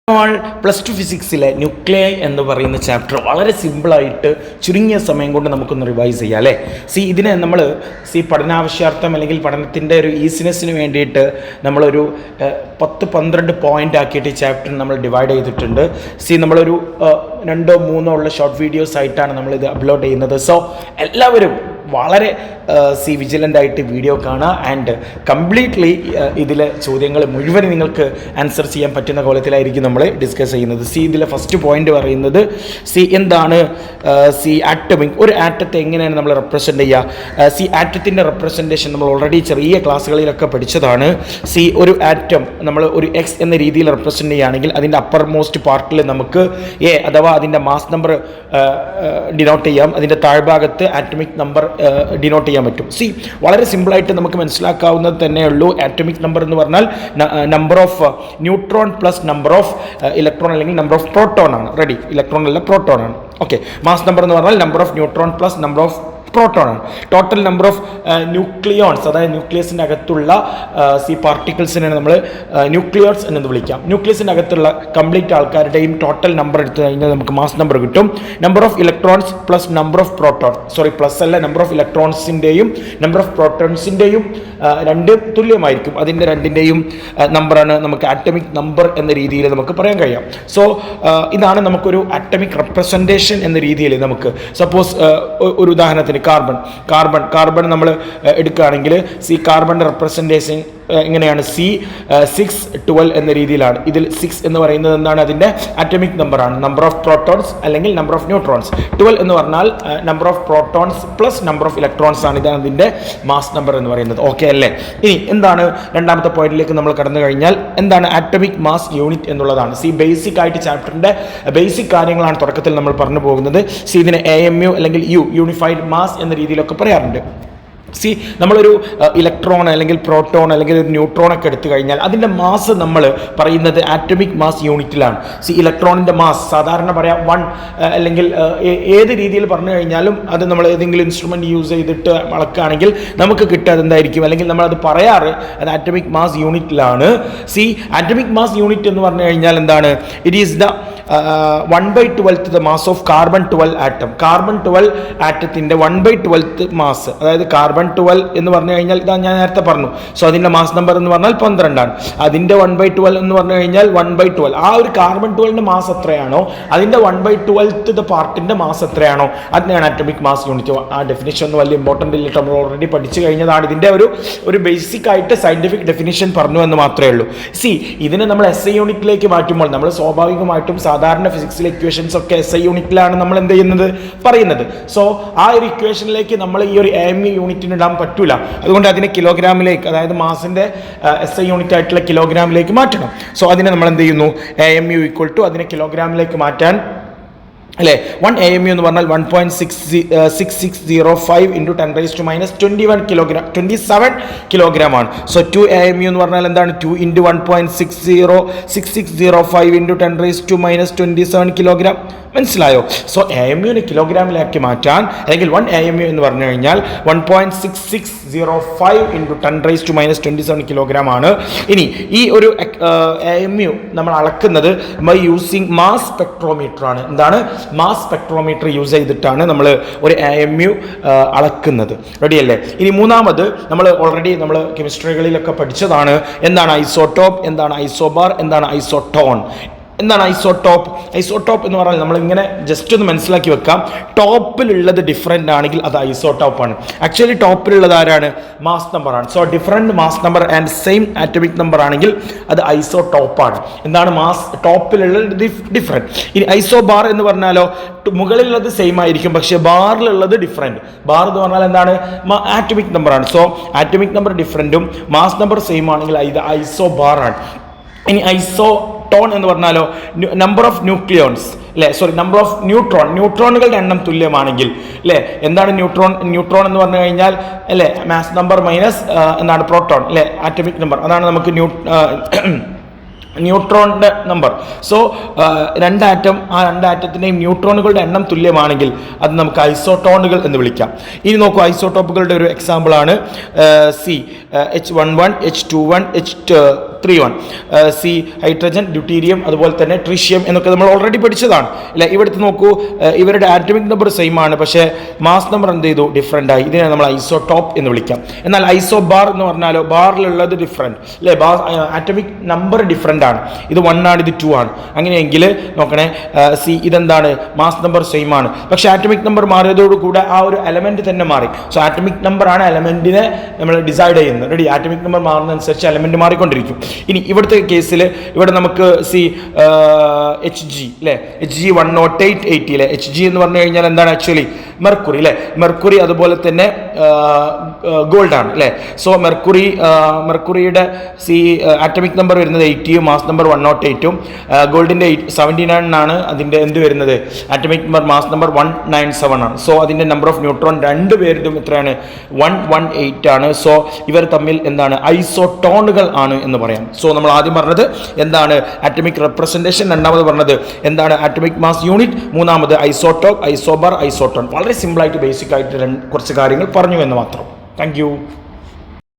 നമ്മൾ +2 ഫിസിക്സിലെ ന്യൂക്ലിയൈ എന്ന് പറയുന്ന ചാപ്റ്റർ വളരെ സിമ്പിളായിട്ട് ചുരുങ്ങിയ സമയം കൊണ്ട് നമുക്കൊന്ന് റിവൈസ് ചെയ്യാം അല്ലേ. ഇതിനെ നമ്മൾ പഠനാവശ്യാർത്ഥം അല്ലെങ്കിൽ പഠനത്തിൻ്റെ ഒരു ഈസിനെസ്സിന് വേണ്ടിയിട്ട് നമ്മളൊരു 10-12 പോയിൻ്റ് ആക്കിയിട്ട് ഈ ചാപ്റ്റർ നമ്മൾ ഡിവൈഡ് ചെയ്തിട്ടുണ്ട്. നമ്മളൊരു 2-3 ഉള്ള ഷോർട്ട് വീഡിയോസ് ആയിട്ടാണ് നമ്മളിത് അപ്ലോഡ് ചെയ്യുന്നത്. സോ എല്ലാവരും വളരെ വിജിലൻ്റ് ആയിട്ട് വീഡിയോ കാണുക ആൻഡ് കംപ്ലീറ്റ്ലി ഇതിലെ ചോദ്യങ്ങൾ മുഴുവൻ നിങ്ങൾക്ക് ആൻസർ ചെയ്യാൻ പറ്റുന്ന കോലത്തിലായിരിക്കും നമ്മൾ ഡിസ്കസ് ചെയ്യുന്നത്. ഇതിലെ ഫസ്റ്റ് പോയിന്റ് പറയുന്നത് എന്താണ് ആറ്റമിക്, ഒരു ആറ്റത്തെ എങ്ങനെയാണ് നമ്മൾ റെപ്രസെൻ്റ് ചെയ്യുക. ആറ്റത്തിൻ്റെ റെപ്രസെൻറ്റേഷൻ നമ്മൾ ഓൾറെഡി ചെറിയ ക്ലാസ്സുകളിലൊക്കെ പഠിച്ചതാണ്. ഒരു ആറ്റം നമ്മൾ ഒരു എക്സ് എന്ന രീതിയിൽ റെപ്രസെൻ്റ് ചെയ്യുകയാണെങ്കിൽ അതിൻ്റെ അപ്പർ മോസ്റ്റ് പാർട്ടിൽ നമുക്ക് എ അഥവാ അതിൻ്റെ മാസ് നമ്പർ ഡിനോട്ട് ചെയ്യാം, അതിൻ്റെ താഴ്ഭാഗത്ത് ആറ്റമിക് നമ്പർ ഡിനോട്ട് ചെയ്യാൻ പറ്റും. വളരെ സിമ്പിളായിട്ട് നമുക്ക് മനസ്സിലാക്കാവുന്നത് തന്നെയുള്ളൂ. ആറ്റമിക് നമ്പർ എന്ന് പറഞ്ഞാൽ number of neutron plus number of electron അല്ലെങ്കിൽ നമ്പർ ഓഫ് പ്രോട്ടോൺ ആണ്. റെഡി, ഇലക്ട്രോൺ അല്ല പ്രോട്ടോൺ ആണ്. ഓക്കെ, മാസ് നമ്പർ എന്ന് പറഞ്ഞാൽ number of neutron plus number of proton ആണ്. ടോട്ടൽ നമ്പർ ഓഫ് ന്യൂക്ലിയോൺസ്, അതായത് ന്യൂക്ലിയസിൻ്റെ അകത്തുള്ള പാർട്ടിക്കിൾസിനാണ് നമ്മൾ ന്യൂക്ലിയോൺസ് എന്ന് വിളിക്കാം. ന്യൂക്ലിയസിൻ്റെ അകത്തുള്ള കംപ്ലീറ്റ് ആൾക്കാരുടെയും ടോട്ടൽ നമ്പർ എടുത്തു കഴിഞ്ഞാൽ നമുക്ക് മാസ് നമ്പർ കിട്ടും. Number of electrons plus number of proton, plus അല്ല, നമ്പർ ഓഫ് ഇലക്ട്രോൺസിൻ്റെയും നമ്പർ ഓഫ് പ്രോട്ടോൺസിൻ്റെയും രണ്ടും തുല്യമായിരിക്കും. അതിൻ്റെ രണ്ടിൻ്റെയും നമ്പറാണ് നമുക്ക് ആറ്റമിക് നമ്പർ എന്ന രീതിയിൽ നമുക്ക് പറയാൻ കഴിയാം. ഇതാണ് നമുക്കൊരു ആറ്റമിക് റെപ്രസെൻറ്റേഷൻ എന്ന രീതിയിൽ നമുക്ക് സപ്പോസ് ഒരു ഉദാഹരണത്തിന് കാർബൺ നമ്മൾ എടുക്കുകയാണെങ്കിൽ കാർബണിൻ്റെ റെപ്രസെൻറ്റേഷൻ എങ്ങനെയാണ്? 612 എന്ന രീതിയിലാണ്. ഇതിൽ 6 എന്ന് പറയുന്നത് എന്താണ്? അതിൻ്റെ ആറ്റമിക് നമ്പറാണ്, നമ്പർ ഓഫ് പ്രോട്ടോൺസ് അല്ലെങ്കിൽ നമ്പർ ഓഫ് ന്യൂട്രോൺസ്. 12 എന്ന് പറഞ്ഞാൽ number of protons plus number of electrons ആണ്. ഇതാണ് അതിൻ്റെ മാസ് നമ്പർ എന്ന് പറയുന്നത്. ഓക്കെ അല്ലേ? ഇനി എന്താണ് രണ്ടാമത്തെ പോയിന്റിലേക്ക് നമ്മൾ കടന്നു കഴിഞ്ഞാൽ എന്താണ് ആറ്റമിക് മാസ് യൂണിറ്റ് എന്നുള്ളതാണ്. ബേസിക് ആയിട്ട് ചാപ്റ്ററിൻ്റെ ബേസിക് കാര്യങ്ങളാണ് തുടക്കത്തിൽ നമ്മൾ പറഞ്ഞു പോകുന്നത്. ഇതിനെ AMU അല്ലെങ്കിൽ യൂണിഫൈഡ് മാസ് എന്ന രീതിയിലൊക്കെ പറയാറുണ്ട്. നമ്മളൊരു ഇലക്ട്രോൺ അല്ലെങ്കിൽ പ്രോട്ടോൺ അല്ലെങ്കിൽ ഒരു ന്യൂട്രോൺ ഒക്കെ എടുത്തു കഴിഞ്ഞാൽ അതിൻ്റെ മാസ് നമ്മൾ പറയുന്നത് ആറ്റമിക് മാസ് യൂണിറ്റിലാണ്. ഇലക്ട്രോണിൻ്റെ മാസ് സാധാരണ പറയാം 1 അല്ലെങ്കിൽ ഏത് രീതിയിൽ പറഞ്ഞു കഴിഞ്ഞാലും അത് നമ്മൾ ഏതെങ്കിലും ഇൻസ്ട്രുമെൻ്റ് യൂസ് ചെയ്തിട്ട് അളക്കുകയാണെങ്കിൽ നമുക്ക് കിട്ടുക എന്തായിരിക്കും, അല്ലെങ്കിൽ നമ്മളത് പറയാറ് അത് ആറ്റമിക് മാസ് യൂണിറ്റിലാണ്. ആറ്റമിക് മാസ് യൂണിറ്റ് എന്ന് പറഞ്ഞു കഴിഞ്ഞാൽ എന്താണ്? It is the 1/12th the mass of carbon 12 atom. Carbon 12 ആറ്റത്തിൻ്റെ 1/12th മാസ്, അതായത് കാർബൺ 12 എന്ന് പറഞ്ഞു കഴിഞ്ഞാൽ ഇതാ ഞാൻ നേരത്തെ പറഞ്ഞു. അതിൻ്റെ മാസ് നമ്പർ എന്ന് പറഞ്ഞാൽ 12 ആണ്. അതിൻ്റെ 1/12 എന്ന് പറഞ്ഞു കഴിഞ്ഞാൽ 1/12 ആ ഒരു കാർബൺ 12ൻ്റെ മാസ് എത്രയാണോ അതിൻ്റെ 1/12th പാർട്ടിൻ്റെ മാസ് എത്രയാണോ അതിനാണ് ആറ്റമിക് മാസ് യൂണിറ്റ്. ആ ഡെഫിനിഷൻ ഒന്നും വലിയ ഇമ്പോർട്ടൻ്റ് ഇല്ല, നമ്മൾ ഓൾറെഡി പഠിച്ചു കഴിഞ്ഞതാണ്. ഇതിൻ്റെ ഒരു ബേസിക് ആയിട്ട് സയൻറ്റിഫിക് ഡെഫിനിഷൻ പറഞ്ഞു എന്ന് മാത്രമേ ഉള്ളൂ. ഇതിനെ നമ്മൾ SI യൂണിറ്റിലേക്ക് മാറ്റുമ്പോൾ നമ്മൾ സ്വാഭാവികമായിട്ടും സാധാരണ ഫിസിക്സിലെ ഇക്വേഷൻസ് ഒക്കെ SI യൂണിറ്റിലാണ് നമ്മൾ എന്ത് ചെയ്യുന്നത് പറയുന്നത്. ആ ഒരു ഇക്വേഷനിലേക്ക് നമ്മൾ ഈ ഒരു AMU യൂണിറ്റിന് ഇടാൻ പറ്റൂല. അതുകൊണ്ട് അതിനെ കിലോഗ്രാമിലേക്ക്, അതായത് മാസിന്റെ SI യൂണിറ്റ് ആയിട്ടുള്ള കിലോഗ്രാമിലേക്ക് മാറ്റണം. അതിനെ നമ്മൾ എന്ത് ചെയ്യുന്നു? AMU = അതിനെ കിലോഗ്രാമിലേക്ക് മാറ്റാൻ അല്ലേ. 1 AMU എന്ന് പറഞ്ഞാൽ 1.6605 × 10⁻21 കിലോഗ്രാം, 27 കിലോഗ്രാം ആണ്. 2 AMU എന്ന് പറഞ്ഞാൽ എന്താണ്? 2 × 1.6605 × 10⁻27 കിലോഗ്രാം. മനസ്സിലായോ? AMUവിനെ കിലോഗ്രാമിലാക്കി മാറ്റാൻ, അല്ലെങ്കിൽ 1 AMU എന്ന് പറഞ്ഞു കഴിഞ്ഞാൽ 1.6605 × 10⁻27 കിലോഗ്രാം ആണ്. ഇനി ഈ ഒരു AMU നമ്മൾ അളക്കുന്നത് ബൈ യൂസിങ് മാസ് സ്പെക്ട്രോമീറ്റർ ആണ്. എന്താണ്? മാസ് സ്പെക്ട്രോമീറ്റർ യൂസ് ചെയ്തിട്ടാണ് നമ്മൾ ഒരു AMU അളക്കുന്നത്. റെഡിയല്ലേ? ഇനി മൂന്നാമത് നമ്മൾ ഓൾറെഡി നമ്മൾ കെമിസ്ട്രികളിലൊക്കെ പഠിച്ചതാണ്. എന്താണ് ഐസോടോപ്പ്, എന്താണ് ഐസോബാർ, എന്താണ് ഐസോട്ടോൺ. എന്താണ് ഐസോടോപ്പ്? ഐസോടോപ്പ് എന്ന് പറഞ്ഞാൽ നമ്മളിങ്ങനെ ജസ്റ്റ് ഒന്ന് മനസ്സിലാക്കി വെക്കാം. ടോപ്പിലുള്ളത് ഡിഫറെൻ്റ് ആണെങ്കിൽ അത് ഐസോടോപ്പാണ്. ആക്ച്വലി ടോപ്പിലുള്ളത് ആരാണ്? മാസ് നമ്പറാണ്. Different mass number and same atomic number ആണെങ്കിൽ അത് ഐസോടോപ്പാണ്. എന്താണ്? മാസ് ടോപ്പിലുള്ളത് ഡിഫറെൻറ്റ്. ഇനി ഐസോബാർ എന്ന് പറഞ്ഞാലോ മുകളിലുള്ളത് സെയിം ആയിരിക്കും, പക്ഷേ ബാറിലുള്ളത് ഡിഫറെൻറ്റ്. ബാർ എന്ന് പറഞ്ഞാൽ എന്താണ്? ആറ്റമിക് നമ്പറാണ്. ആറ്റമിക് നമ്പർ ഡിഫറെൻറ്റും മാസ് നമ്പർ സെയിം ആണെങ്കിൽ ഇത് ഐസോബാർ ആണ്. ഇനി ഐസോട്ടോൺ എന്ന് പറഞ്ഞാലോ number of nucleons number of ന്യൂട്രോണുകളുടെ എണ്ണം തുല്യമാണെങ്കിൽ അല്ലേ. എന്താണ് ന്യൂട്രോൺ എന്ന് പറഞ്ഞു കഴിഞ്ഞാൽ അല്ലേ മാസ് നമ്പർ മൈനസ് എന്താണ് പ്രോട്ടോൺ അല്ലേ ആറ്റമിക് നമ്പർ, അതാണ് നമുക്ക് ന്യൂട്രോണിൻ്റെ നമ്പർ. രണ്ട് ആറ്റത്തിൻ്റെയും ന്യൂട്രോണുകളുടെ എണ്ണം തുല്യമാണെങ്കിൽ അത് നമുക്ക് ഐസോട്ടോണുകൾ എന്ന് വിളിക്കാം. ഇനി നോക്കൂ, ഐസോട്ടോപ്പുകളുടെ ഒരു എക്സാമ്പിളാണ് H11, H21, 3 1. C hydrogen, deuterium, അതുപോലെ തന്നെ ട്രീഷ്യം എന്നൊക്കെ നമ്മൾ ഓൾറെഡി പഠിച്ചതാണ് അല്ലേ. ഇവിടുത്തെ നോക്കൂ, ഇവരുടെ ആറ്റമിക് നമ്പർ സെയിം ആണ്, പക്ഷേ മാസ് നമ്പർ എന്ത് ചെയ്തു, ഡിഫറെൻ്റ് ആയി. ഇതിനെ നമ്മൾ ഐസോടോപ്പ് എന്ന് വിളിക്കാം. എന്നാൽ ഐസോബാർ എന്ന് പറഞ്ഞാലോ, ബാറിലുള്ളത് ഡിഫറെൻറ്റ് അല്ലേ, ആറ്റമിക് നമ്പർ ഡിഫറെൻ്റ് ആണ്. ഇത് 1 ആണ്, ഇത് 2 ആണ്. അങ്ങനെയെങ്കിൽ നോക്കണേ, സി ഇതെന്താണ്, മാസ് നമ്പർ സെയിം ആണ്, പക്ഷേ ആറ്റമിക് നമ്പർ മാറിയതോടുകൂടെ ആ ഒരു എലമെൻറ്റ് തന്നെ മാറി. സോ ആറ്റമിക് നമ്പറാണ് എലമെൻറ്റിനെ നമ്മൾ ഡിസൈഡ് ചെയ്യുന്നത്. റെഡി, ആറ്റമിക് നമ്പർ മാറുന്നതനുസരിച്ച് എലമെൻറ്റ് മാറിക്കൊണ്ടിരിക്കും. ഇനി ഇവിടുത്തെ കേസിൽ ഇവിടെ നമുക്ക് സി HG അല്ലേ, HG 10880 അല്ലേ. HG എന്ന് പറഞ്ഞു കഴിഞ്ഞാൽ എന്താണ് ആക്ച്വലി മെർക്കുറി അല്ലേ, മെർക്കുറി അതുപോലെ തന്നെ ഗോൾഡ് ആണ് അല്ലേ. സോ മെർക്കുറിയുടെ സി ആറ്റമിക് നമ്പർ വരുന്നത് 80, മാസ് നമ്പർ 108, ഗോൾഡിൻ്റെ 79 ആണ് അതിൻ്റെ എന്ത് വരുന്നത്, ആറ്റമിക് നമ്പർ, മാസ് നമ്പർ 197 ആണ്. സോ അതിൻ്റെ നമ്പർ ഓഫ് ന്യൂട്രോൺ രണ്ടുപേരും എത്രയാണ്, 118 ആണ്. സോ ഇവർ തമ്മിൽ എന്താണ്, ഐസോട്ടോണുകൾ ആണ് എന്ന് പറയാം. സോ നമ്മൾ ആദ്യം പറഞ്ഞത് എന്താണ്, ആറ്റമിക് റെപ്രസെൻറ്റേഷൻ, രണ്ടാമത് പറഞ്ഞത് എന്താണ്, ആറ്റമിക് മാസ് യൂണിറ്റ്, മൂന്നാമത് ഐസോട്ടോപ്പ്, ഐസോബാർ, ഐസോട്ടോൺ. വളരെ സിമ്പിളായിട്ട് ബേസിക് ആയിട്ട് കുറച്ച് കാര്യങ്ങൾ പറഞ്ഞു എന്ന് മാത്രം. Thank you.